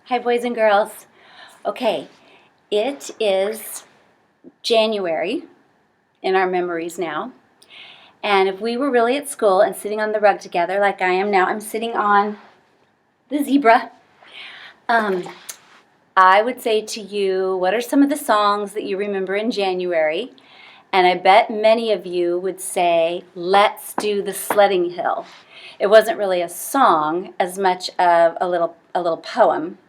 Hi, boys and girls. Okay, it is January in our memories now. And if we were really at school and sitting on the rug together like I am now, I'm sitting on the zebra. I would say to you, what are some of the songs that you remember in January? And I bet many of you would say, "Let's do the sledding hill." It wasn't really a song as much of a little poem.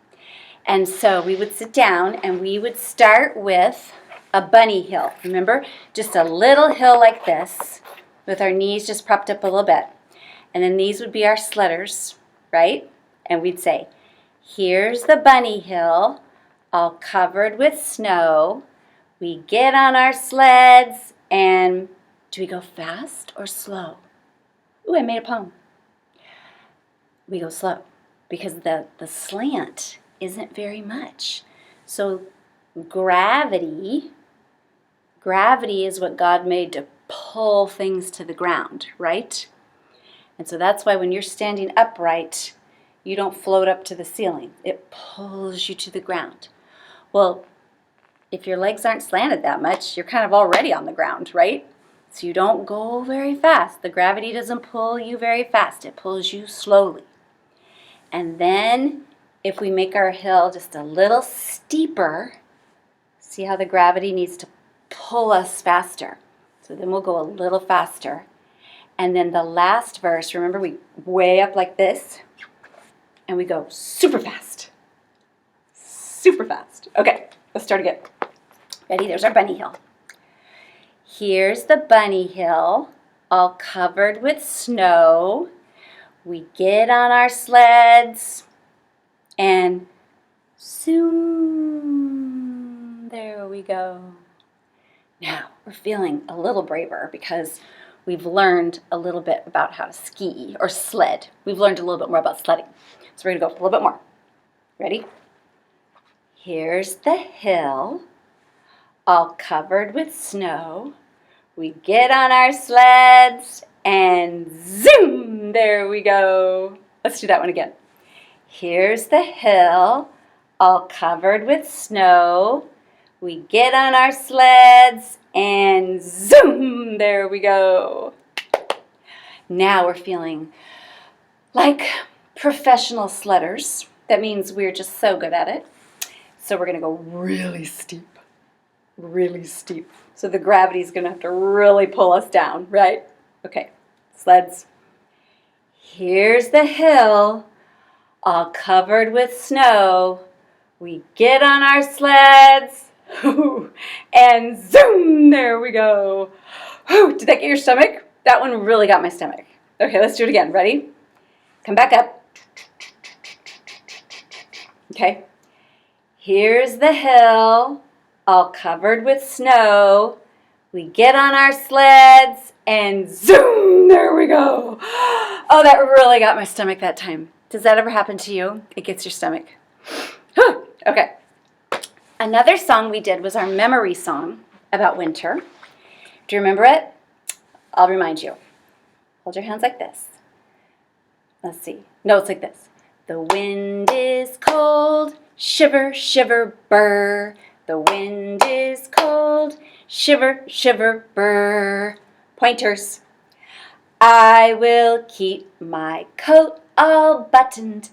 And so we would sit down and we would start with a bunny hill. Remember? Just a little hill like this with our knees just propped up a little bit. And then these would be our sledders, right? And we'd say, "Here's the bunny hill, all covered with snow. We get on our sleds and..." Do we go fast or slow? Ooh, I made a poem. We go slow because the slant isn't very much. So gravity is what God made to pull things to the ground, right? And so that's why when you're standing upright, you don't float up to the ceiling. It pulls you to the ground. Well, if your legs aren't slanted that much, you're kind of already on the ground, right? So you don't go very fast. The gravity doesn't pull you very fast. It pulls you slowly. And then if we make our hill just a little steeper, see how the gravity needs to pull us faster. So then we'll go a little faster. And then the last verse, remember we way up like this, and we go super fast. Super fast. Okay, let's start again. Ready? There's our bunny hill. Here's the bunny hill, all covered with snow. We get on our sleds and zoom, there we go. Now we're feeling a little braver because we've learned a little bit about how to ski or sled. We've learned a little bit more about sledding. So we're going to go a little bit more. Ready? Here's the hill, all covered with snow. We get on our sleds and zoom, there we go. Let's do that one again. Here's the hill, all covered with snow. We get on our sleds and zoom, there we go. Now we're feeling like professional sledders. That means we're just so good at it. So we're going to go really steep, really steep. So the gravity's going to have to really pull us down, right? Okay, sleds. Here's the hill, all covered with snow. We get on our sleds and zoom, there we go. Did that get your stomach? That one really got my stomach. Okay, let's do it again. Ready? Come back up. Okay. Here's the hill, all covered with snow. We get on our sleds and zoom, there we go. Oh, that really got my stomach that time. Does that ever happen to you? It gets your stomach. Okay. Another song we did was our memory song about winter. Do you remember it? I'll remind you. Hold your hands like this. Let's see. No, it's like this. The wind is cold, shiver, shiver, burr. The wind is cold, shiver, shiver, burr. Pointers. I will keep my coat all buttoned.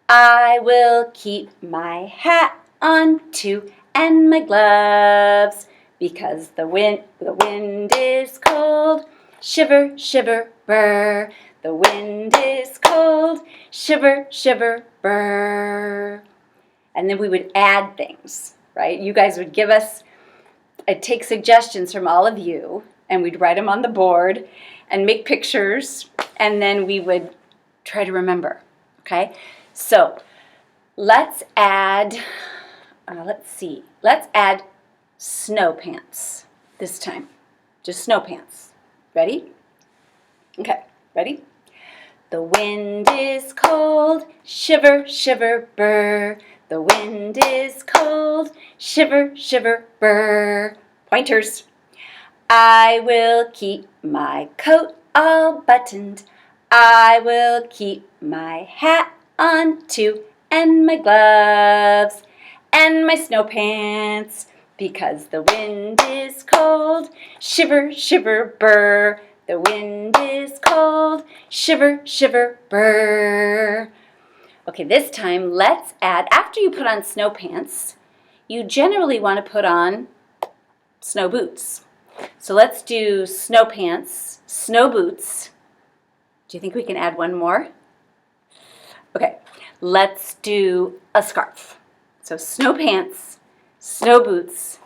I will keep my hat on too, and my gloves, because the wind is cold, shiver, shiver, burr. The wind is cold, shiver, shiver, burr. And then we would add things, right? You guys would give us, I'd take suggestions from all of you, and we'd write them on the board and make pictures, and then we would try to remember, okay? So let's add, let's add snow pants this time. Just snow pants. Ready? Okay, ready? The wind is cold, shiver, shiver, burr. The wind is cold, shiver, shiver, burr. Pointers. I will keep my coat all buttoned. I will keep my hat on too, and my gloves, and my snow pants, because the wind is cold. Shiver, shiver, burr. The wind is cold. Shiver, shiver, burr. Okay, this time let's add, after you put on snow pants, you generally want to put on snow boots. So let's do snow pants, snow boots. Do you think we can add one more? Okay, let's do a scarf. So snow pants, snow boots,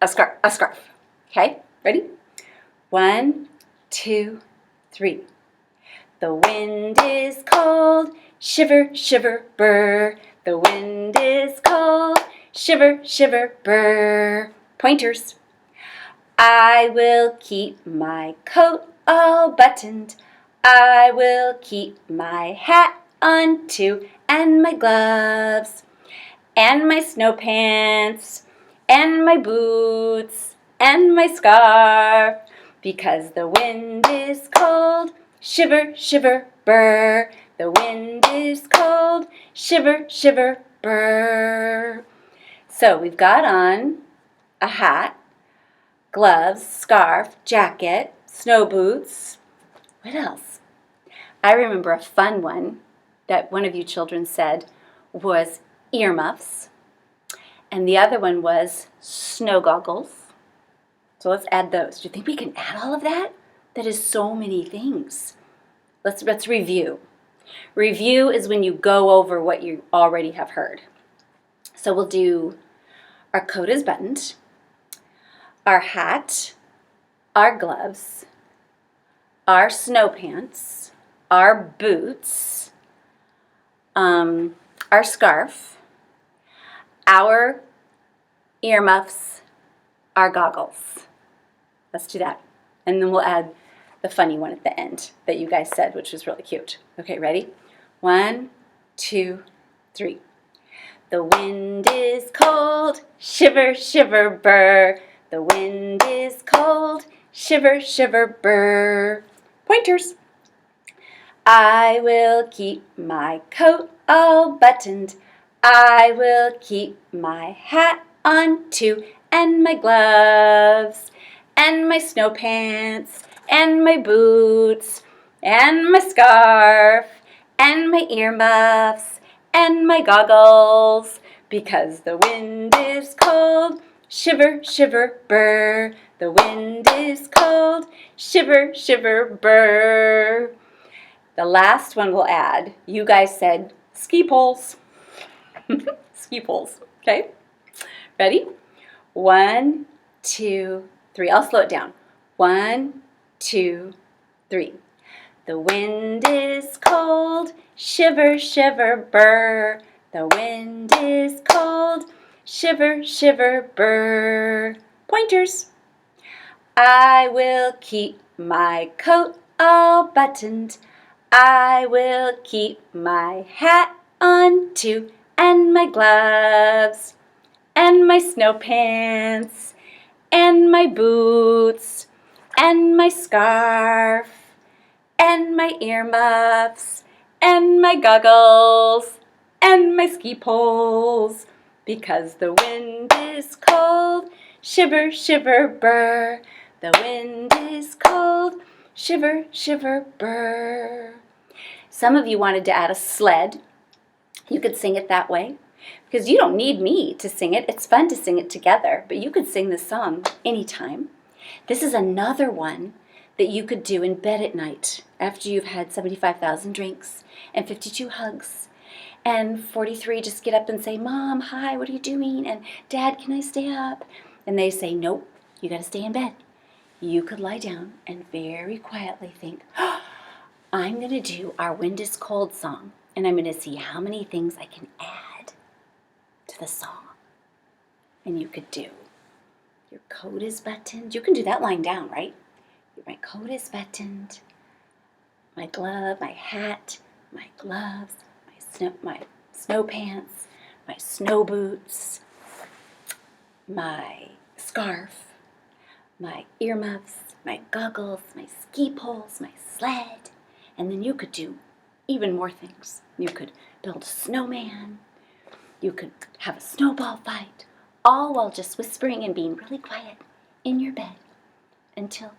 a scarf. Okay, ready? 1, 2, 3. The wind is cold, shiver, shiver, burr. The wind is cold, shiver, shiver, burr. Pointers. I will keep my coat all buttoned. I will keep my hat on too, and my gloves, and my snow pants, and my boots, and my scarf, because the wind is cold. Shiver, shiver, burr. The wind is cold. Shiver, shiver, burr. So we've got on a hat, gloves, scarf, jacket, snow boots. What else? I remember a fun one that one of you children said was earmuffs. And the other one was snow goggles. So let's add those. Do you think we can add all of that? That is so many things. Let's review. Review is when you go over what you already have heard. So we'll do our coat is buttoned, our hat, our gloves, our snow pants, our boots, our scarf, our earmuffs, our goggles. Let's do that. And then we'll add the funny one at the end that you guys said, which was really cute. Okay, ready? 1, 2, 3. The wind is cold, shiver, shiver, burr. The wind is cold, shiver, shiver, burr. Pointers. I will keep my coat all buttoned. I will keep my hat on too, and my gloves, and my snow pants, and my boots, and my scarf, and my earmuffs, and my goggles, because the wind is cold. Shiver, shiver, burr. The wind is cold. Shiver, shiver, burr. The last one we'll add, you guys said ski poles. Ski poles, okay? Ready? 1, 2, 3. I'll slow it down. 1, 2, 3. The wind is cold, shiver, shiver, burr. The wind is cold, shiver, shiver, burr. Pointers. I will keep my coat all buttoned. I will keep my hat on too, and my gloves, and my snow pants, and my boots, and my scarf, and my earmuffs, and my goggles, and my ski poles, because the wind is cold. Shiver, shiver, burr. The wind is cold. Shiver, shiver, burr. Some of you wanted to add a sled. You could sing it that way, because you don't need me to sing it. It's fun to sing it together, but you could sing this song anytime. This is another one that you could do in bed at night after you've had 75,000 drinks and 52 hugs and 43 just get up and say, Mom, hi, what are you doing? And Dad, can I stay up? And they say, nope, you got to stay in bed. You could lie down and very quietly think, oh, I'm going to do our Wind is Cold song, and I'm going to see how many things I can add to the song. And you could do, your coat is buttoned. You can do that lying down, right? My coat is buttoned. My glove, my hat, my gloves, my snow pants, my snow boots, my scarf, my earmuffs, my goggles, my ski poles, my sled. And then you could do even more things. You could build a snowman. You could have a snowball fight, all while just whispering and being really quiet in your bed until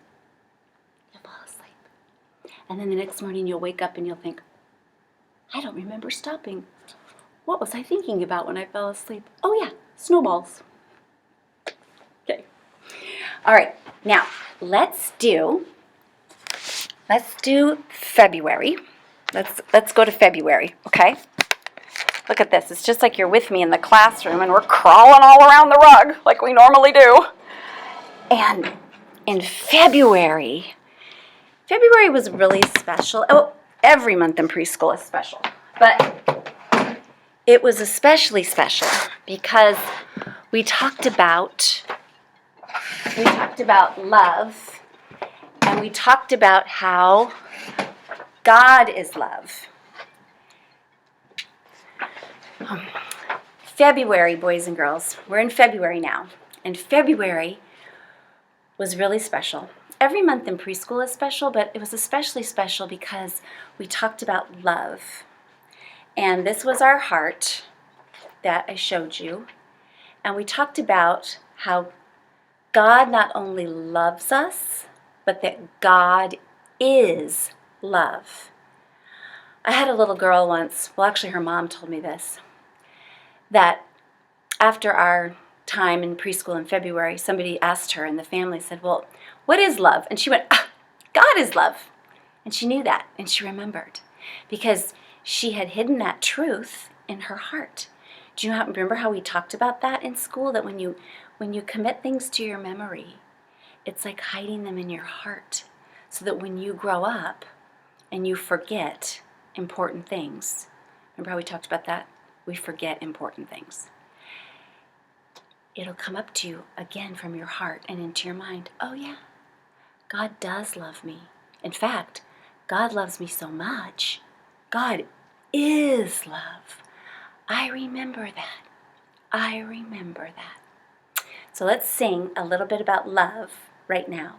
you fall asleep. And then the next morning you'll wake up and you'll think, I don't remember stopping. What was I thinking about when I fell asleep? Oh yeah, snowballs. Okay. All right, now let's do February. Let's go to February, okay? Look at this. It's just like you're with me in the classroom and we're crawling all around the rug like we normally do. And in February was really special. Oh, every month in preschool is special. But it was especially special because we talked about love, and we talked about how God is love. February, boys and girls, we're in February now, and February was really special. Every month in preschool is special, but it was especially special because we talked about love. And this was our heart that I showed you, and we talked about how God not only loves us, but that God is love. I had a little girl once, well actually her mom told me this, that after our time in preschool in February, somebody asked her and the family said, well, what is love? And she went, God is love. And she knew that and she remembered because she had hidden that truth in her heart. Do you remember how we talked about that in school? That when you commit things to your memory, it's like hiding them in your heart so that when you grow up and you forget important things. Remember how we talked about that? We forget important things. It'll come up to you again from your heart and into your mind. Oh yeah, God does love me. In fact, God loves me so much. God is love. I remember that. I remember that. So let's sing a little bit about love right now.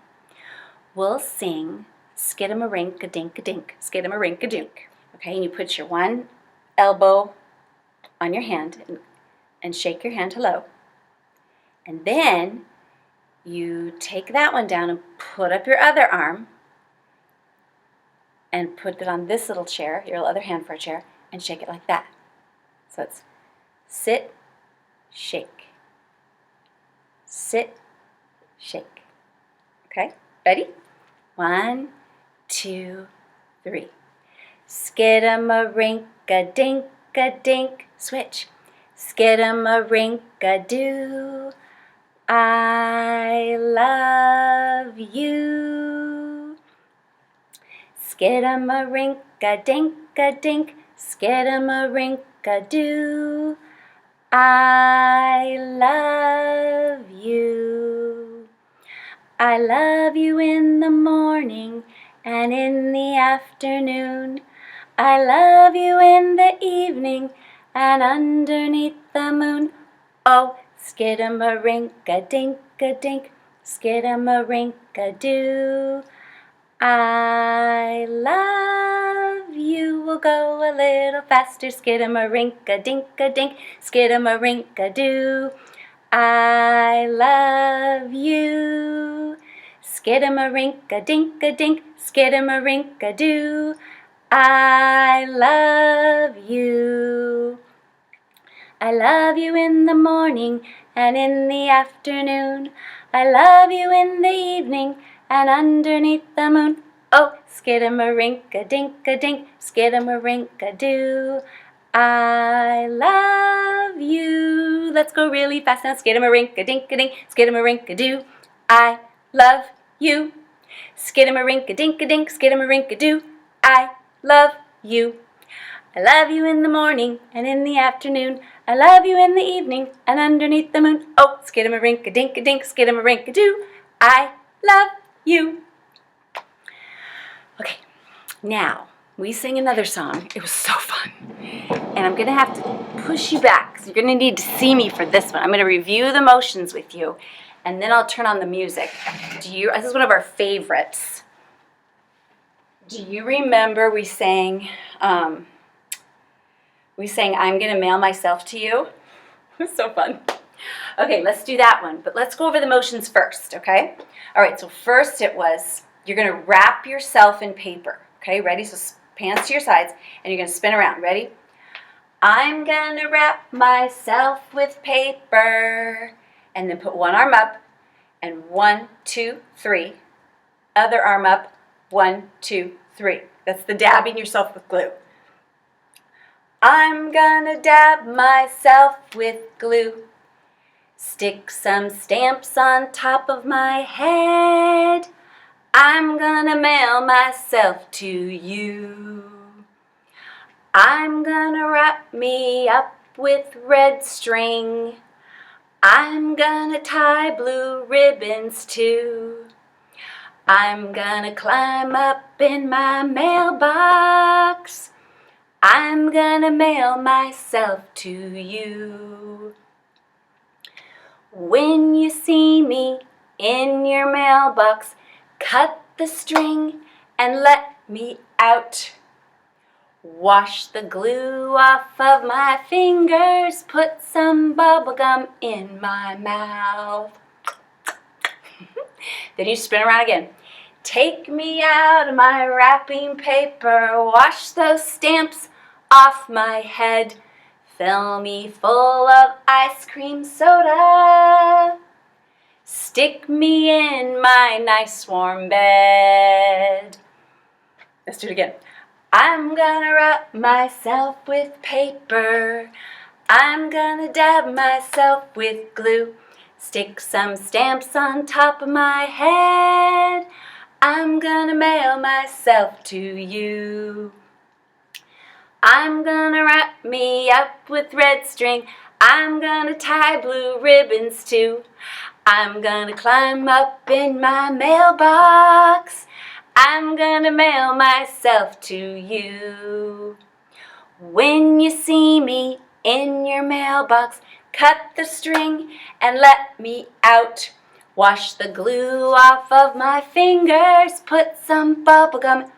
We'll sing skidamarinka-dink-a-dink, skidamarinka-dink. Okay, and you put your one elbow on your hand and shake your hand hello. And then you take that one down and put up your other arm and put it on this little chair, your other hand for a chair, and shake it like that. So it's sit, shake. Sit, shake. Okay, ready? 1, 2, 3. Skidamarinka-dink-a-dink, switch. Skidamarinka-doo, I love you. Skidamarinka-dink-a-dink, skidamarinka-doo, I love you. I love you in the morning and in the afternoon. I love you in the evening and underneath the moon. Oh, skidamarinka-dink-a-dink, skidamarinka-doo, I love you. We'll go a little faster. Skidamarinka-dink-a-dink, skidamarinka-doo, I love you. Skidamarinka-dink-a-dink, skidamarinka-doo, I love you. I love you in the morning and in the afternoon. I love you in the evening and underneath the moon. Oh, skidamarinka-dink-a-dink, skidamarinka-doo, I love you. Let's go really fast now. Skidamarinka-dink-a-dink, skidamarinka-doo, I love you. Skidamarinka-dink-a-dink, skidamarinka-doo, I love you. I love you in the morning and in the afternoon. I love you in the evening and underneath the moon. Oh, skidamarinka-dink-a-dink, skidamarinka-doo, I love you. Okay, now we sing another song. It was so fun. And I'm going to have to push you back. So you're going to need to see me for this one. I'm going to review the motions with you, and then I'll turn on the music. This is one of our favorites. Do you remember we sang I'm Gonna Mail Myself to You? It was so fun. Okay, let's do that one, but let's go over the motions first, okay? All right, so first it was, you're gonna wrap yourself in paper, okay? Ready? So hands to your sides, and you're gonna spin around. Ready? I'm gonna wrap myself with paper, and then put one arm up, and 1, 2, 3. Other arm up, 1, 2, 3. That's the dabbing yourself with glue. I'm gonna dab myself with glue. Stick some stamps on top of my head. I'm gonna mail myself to you. I'm gonna wrap me up with red string. I'm gonna tie blue ribbons too. I'm gonna climb up in my mailbox. I'm gonna mail myself to you. When you see me in your mailbox, cut the string and let me out. Wash the glue off of my fingers, put some bubble gum in my mouth. Then you spin around again. Take me out of my wrapping paper, wash those stamps off my head. Fill me full of ice cream soda. Stick me in my nice warm bed. Let's do it again. I'm gonna wrap myself with paper. I'm gonna dab myself with glue. Stick some stamps on top of my head. I'm gonna mail myself to you. I'm gonna wrap me up with red string. I'm gonna tie blue ribbons too. I'm gonna climb up in my mailbox. I'm gonna mail myself to you. When you see me in your mailbox, cut the string and let me out. Wash the glue off of my fingers, put some bubble gum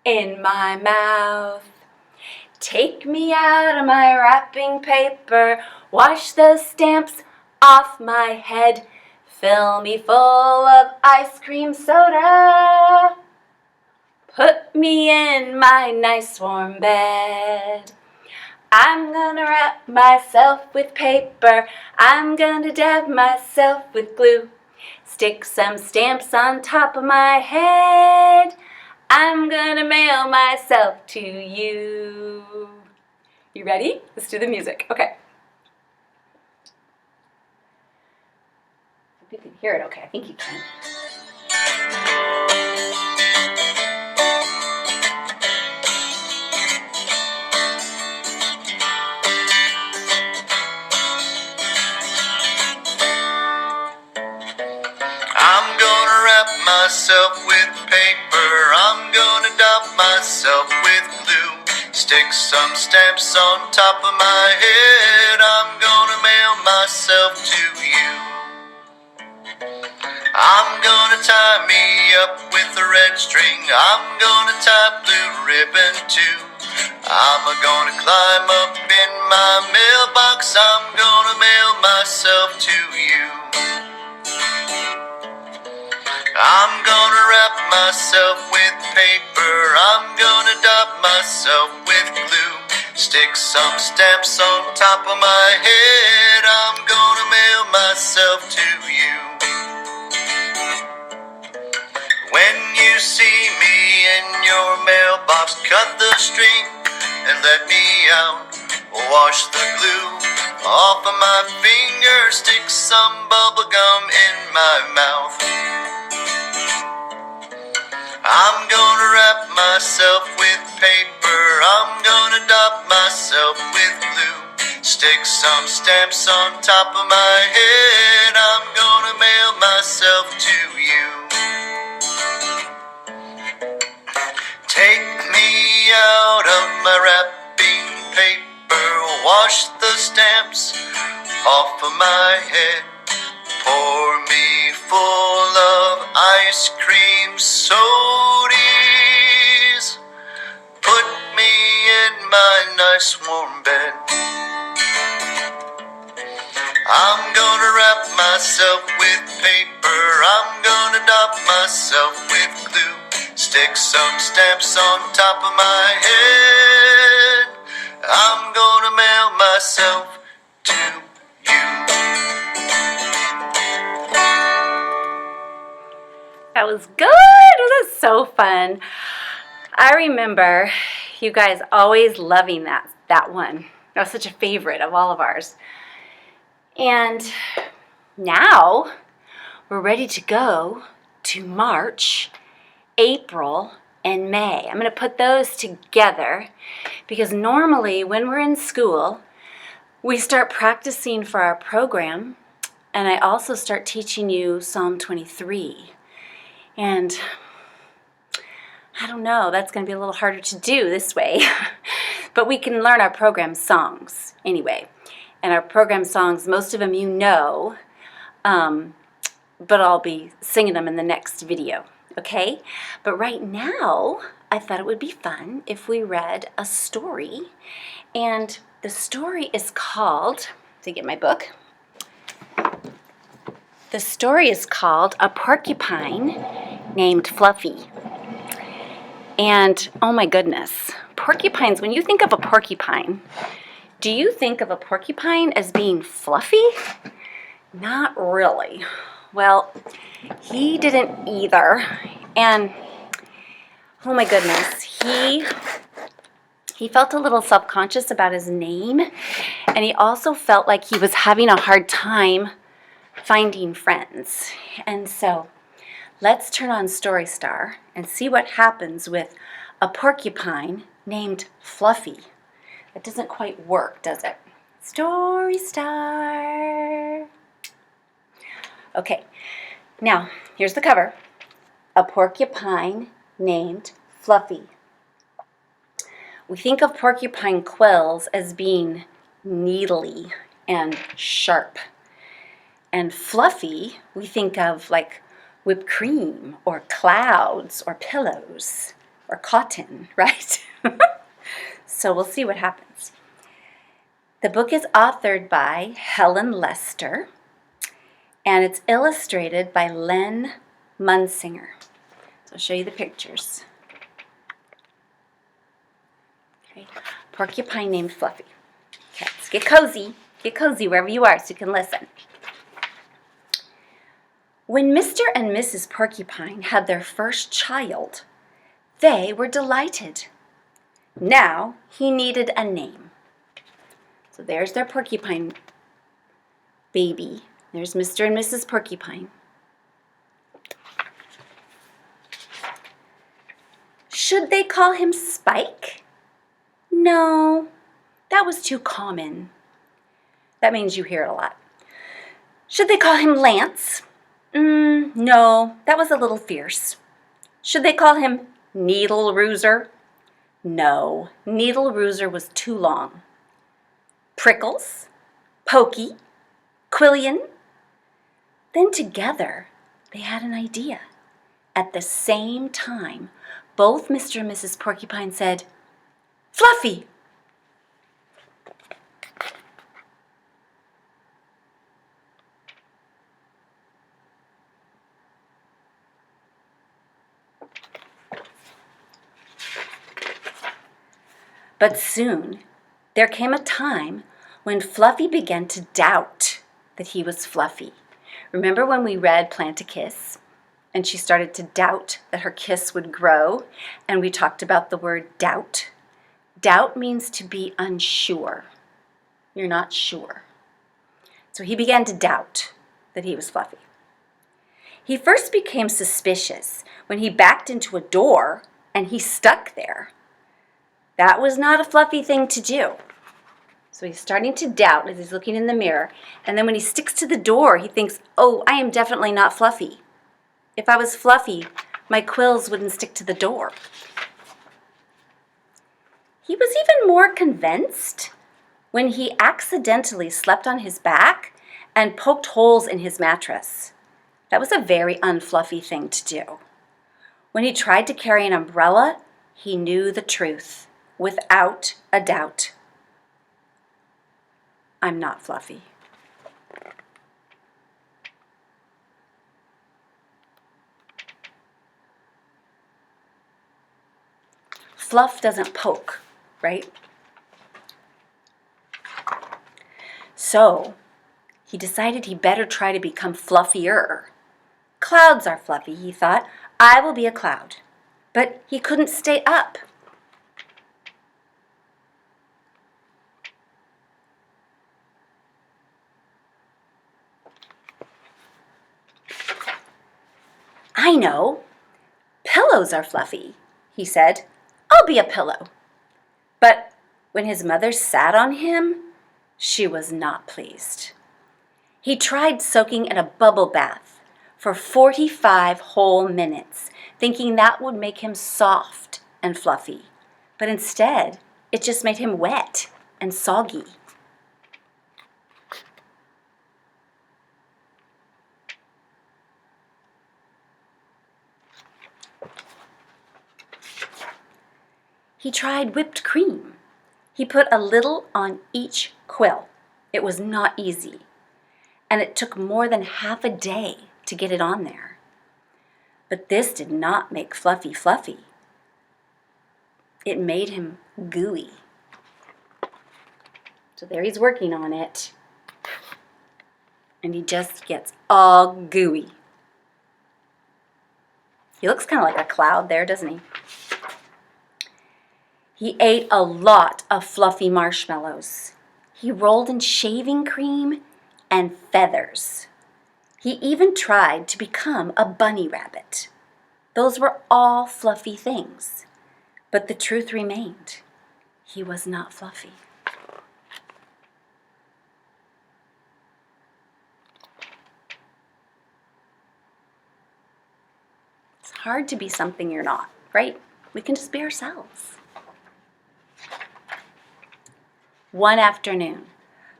in my mouth. Take me out of my wrapping paper, wash those stamps off my head. Fill me full of ice cream soda. Put me in my nice warm bed. I'm gonna wrap myself with paper. I'm gonna dab myself with glue. Stick some stamps on top of my head. I'm gonna mail myself to you. You ready? Let's do the music. Okay. I hope you can hear it okay. I think you can. I'm gonna wrap myself with paper. I'm gonna dab myself with glue. Stick some stamps on top of my head. I'm gonna mail myself to you. I'm gonna tie me up with a red string. I'm gonna tie blue ribbon too. I'm gonna climb up in my mailbox. I'm gonna mail myself to you. I'm gonna wrap myself with paper. I'm gonna dab myself with glue. Stick some stamps on top of my head. I'm gonna mail myself to you. When you see me in your mailbox, cut the string and let me out. Wash the glue off of my fingers. Stick some bubble gum in my mouth. I'm gonna wrap myself with paper. I'm gonna dab myself with glue. Stick some stamps on top of my head. I'm gonna mail myself to you. Take me out of my wrapping paper. Wash the stamps off of my head. Pour me full of ice cream soda. put me in my nice warm bed. I'm gonna wrap myself with paper, I'm gonna dop myself with glue, stick some stamps on top of my head. I'm gonna mail myself to you. That was good. That was so fun. I remember you guys always loving that one. That was such a favorite of all of ours. And now we're ready to go to March, April, and May. I'm going to put those together because normally when we're in school, we start practicing for our program, and I also start teaching you Psalm 23. And I don't know, that's going to be a little harder to do this way. But we can learn our program songs anyway. And our program songs, most of them you know, but I'll be singing them in the next video, okay? But right now, I thought it would be fun if we read a story. And the story is called, to get my book, the story is called A Porcupine Named Fluffy. And oh my goodness, porcupines, when you think of a porcupine, do you think of a porcupine as being fluffy? Not really. Well, he didn't either. And oh my goodness, he felt a little self-conscious about his name, and he also felt like he was having a hard time finding friends. And so let's turn on Story Star and see what happens with a porcupine named Fluffy. It doesn't quite work, does it? Story Star. Okay, now here's the cover. A porcupine named Fluffy. We think of porcupine quills as being needly and sharp. And fluffy, we think of like whipped cream or clouds or pillows or cotton, right? So we'll see what happens. The book is authored by Helen Lester, and it's illustrated by Len Munsinger. So I'll show you the pictures. Okay. Porcupine named Fluffy. Okay, let's get cozy. Get cozy wherever you are so you can listen. When Mr. and Mrs. Porcupine had their first child, they were delighted. Now he needed a name. So there's their porcupine baby. There's Mr. and Mrs. Porcupine. Should they call him Spike? No, that was too common. That means you hear it a lot. Should they call him Lance? No, that was a little fierce. Should they call him Needle Rooser? No, Needle Rooser was too long. Prickles, Pokey, Quillian. Then together they had an idea. At the same time, both Mr. and Mrs. Porcupine said, Fluffy! But soon there came a time when Fluffy began to doubt that he was Fluffy. Remember when we read Plant a Kiss? And she started to doubt that her kiss would grow, and we talked about the word doubt. Doubt means to be unsure. You're not sure. So he began to doubt that he was Fluffy. He first became suspicious when he backed into a door and he stuck there. That was not a Fluffy thing to do. So he's starting to doubt as he's looking in the mirror. And then when he sticks to the door, he thinks, oh, I am definitely not Fluffy. If I was Fluffy, my quills wouldn't stick to the door. He was even more convinced when he accidentally slept on his back and poked holes in his mattress. That was a very unfluffy thing to do. When he tried to carry an umbrella, He knew the truth without a doubt. I'm not Fluffy. Fluff doesn't poke, right? So he decided he better try to become fluffier. Clouds are fluffy, he thought. I will be a cloud. But he couldn't stay up. I know. Pillows are fluffy, he said. I'll be a pillow. But when his mother sat on him, she was not pleased. He tried soaking in a bubble bath for 45 whole minutes, thinking that would make him soft and fluffy. But instead, it just made him wet and soggy. He tried whipped cream. He put a little on each quill. It was not easy, and it took more than half a day to get it on there. But this did not make Fluffy fluffy. It made him gooey. So there he's working on it, and he just gets all gooey. He looks kind of like a cloud there, doesn't he? He ate a lot of fluffy marshmallows. He rolled in shaving cream and feathers. He even tried to become a bunny rabbit. Those were all fluffy things. But the truth remained. He was not fluffy. It's hard to be something you're not, right? We can just be ourselves. One afternoon,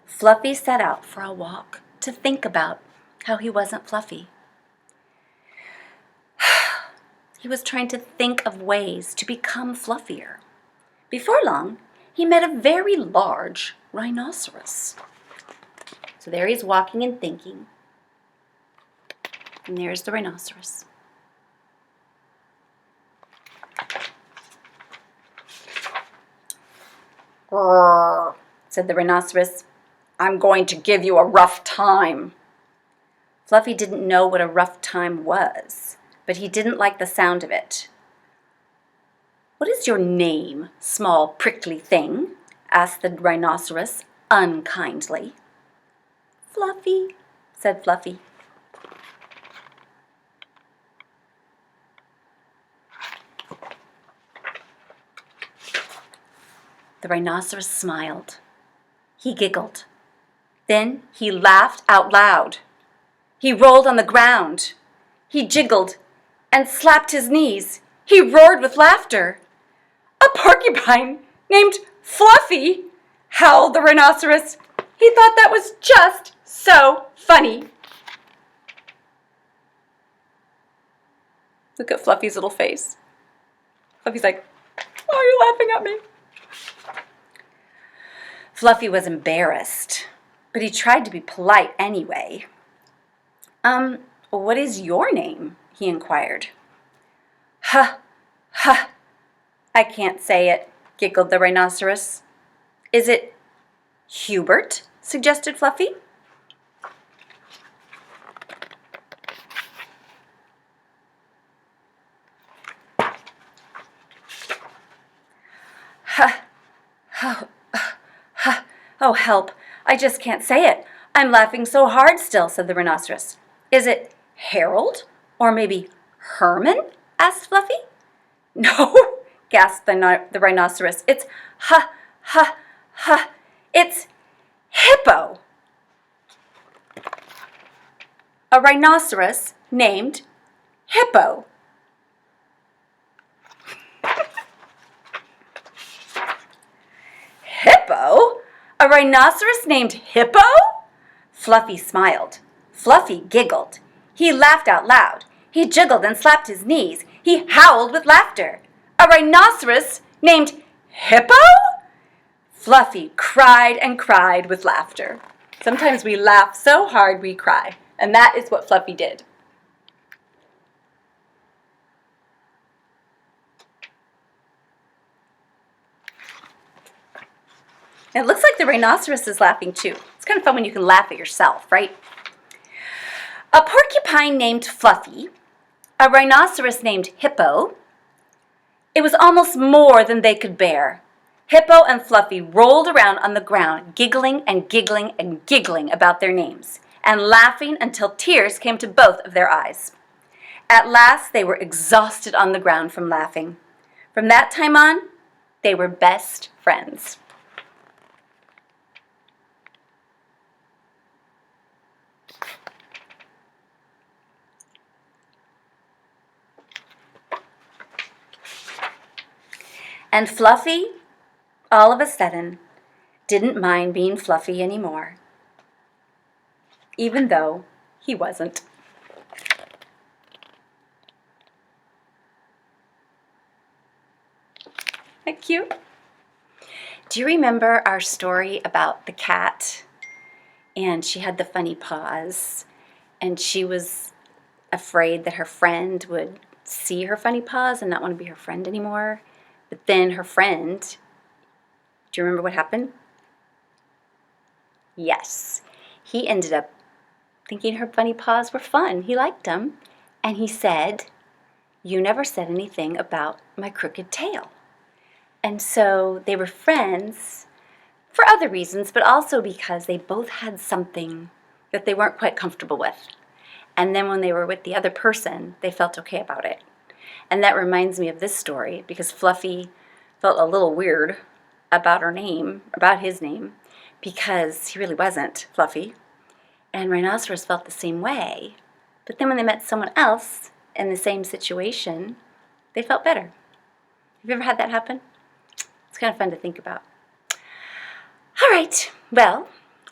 Fluffy set out for a walk to think about how he wasn't fluffy. He was trying to think of ways to become fluffier. Before long, he met a very large rhinoceros. So there he's walking and thinking. And there's the rhinoceros. "Grrr," said the rhinoceros. "I'm going to give you a rough time." Fluffy didn't know what a rough time was, but he didn't like the sound of it. "What is your name, small prickly thing?" asked the rhinoceros unkindly. "Fluffy," said Fluffy. The rhinoceros smiled. He giggled. Then he laughed out loud. He rolled on the ground. He jiggled and slapped his knees. He roared with laughter. "A porcupine named Fluffy," howled the rhinoceros. He thought that was just so funny. Look at Fluffy's little face. Fluffy's like, "Why are you laughing at me?" Fluffy was embarrassed, but he tried to be polite anyway. What is your name?" he inquired. "Huh, huh, I can't say it," giggled the rhinoceros. "Is it Hubert?" suggested Fluffy. "Huh, huh, huh, oh help, I just can't say it. I'm laughing so hard still," said the rhinoceros. "Is it Harold? Or maybe Herman?" asked Fluffy. "No," gasped the rhinoceros. "It's it's Hippo." A rhinoceros named Hippo. "Hippo? A rhinoceros named Hippo?" Fluffy smiled. Fluffy giggled. He laughed out loud. He jiggled and slapped his knees. He howled with laughter. A rhinoceros named Hippo? Fluffy cried and cried with laughter. Sometimes we laugh so hard we cry, and that is what Fluffy did. And it looks like the rhinoceros is laughing too. It's kind of fun when you can laugh at yourself, right? A porcupine named Fluffy, a rhinoceros named Hippo. It was almost more than they could bear. Hippo and Fluffy rolled around on the ground, giggling and giggling and giggling about their names, and laughing until tears came to both of their eyes. At last, they were exhausted on the ground from laughing. From that time on, they were best friends. And Fluffy, all of a sudden, didn't mind being Fluffy anymore, even though he wasn't. Isn't that cute? Do you remember our story about the cat? And she had the funny paws, and she was afraid that her friend would see her funny paws and not want to be her friend anymore. But then her friend, do you remember what happened? Yes, he ended up thinking her funny paws were fun. He liked them. And he said, "You never said anything about my crooked tail." And so they were friends for other reasons, but also because they both had something that they weren't quite comfortable with. And then when they were with the other person, they felt okay about it. And that reminds me of this story because Fluffy felt a little weird about his name, because he really wasn't Fluffy. And Rhinoceros felt the same way. But then when they met someone else in the same situation, they felt better. Have you ever had that happen? It's kind of fun to think about. All right, well,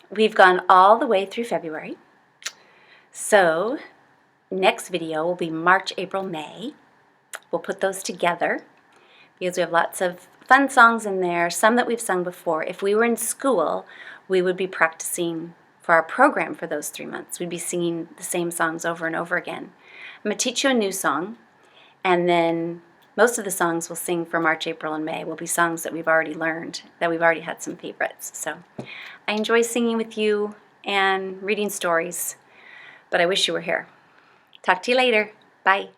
we've gone all the way through February. So next video will be March, April, May. We'll put those together because we have lots of fun songs in there, some that we've sung before. If we were in school, we would be practicing for our program for those 3 months. We'd be singing the same songs over and over again. I'm going to teach you a new song, and then most of the songs we'll sing for March, April, and May will be songs that we've already learned, that we've already had some favorites. So I enjoy singing with you and reading stories, but I wish you were here. Talk to you later. Bye.